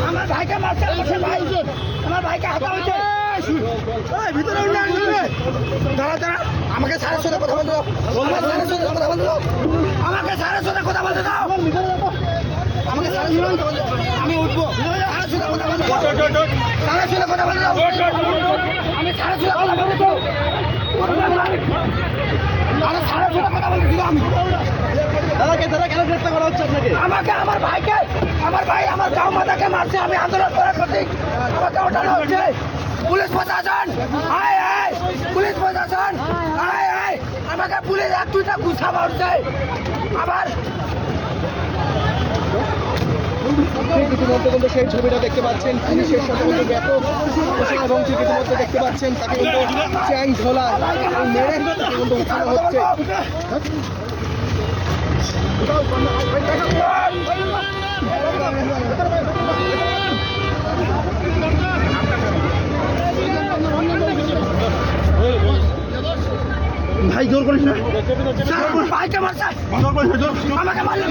আমার ভাইকে মারছে, আমার ভাইকে হাতা হয়েছে ভিতরে। দাঁড়া দাঁড়া, আমাকে স্যারের সাথে কথা বলতে দাও, আমাকে স্যারের সাথে কথা বলতে দাও, আমাকে স্যারের সাথে কথা বলতে দাও, আমি উঠবো, স্যারের সাথে কথা বলতে দাও, স্যারের সাথে কথা বলতে দাও, আমি স্যারের সাথে কথা বলতে দাও, আরে স্যারের সাথে কথা বলতে দিলাম। দাদাকে দাদা কেন গ্রেফতার করা হচ্ছে আপনাকে? আমাকে আমার ভাইকে, আমার ভাই আমার গাঁও মাতাকে মারছে, আমি আন্দোলন করার প্রতীক, আমাকে ওঠানো হচ্ছে। পুলিশ প্রশাসন আয় আয়, পুলিশ প্রশাসন আয় আয়, আমাকে পুলিশ এক দুইটা গুছা মারছে। আবার ইতিমধ্যে কিন্তু সেই ছবিটা দেখতে পাচ্ছেন, পুলিশের সাথে কিন্তু ব্যাপক এবং ইতিমধ্যে দেখতে পাচ্ছেন তাকে কিন্তু চ্যাং ঝোলা মেরে তাকে কিন্তু উঠানো হচ্ছে। ভাই জোর করিস না, ভাইকে মারছে, আমাকে মারলে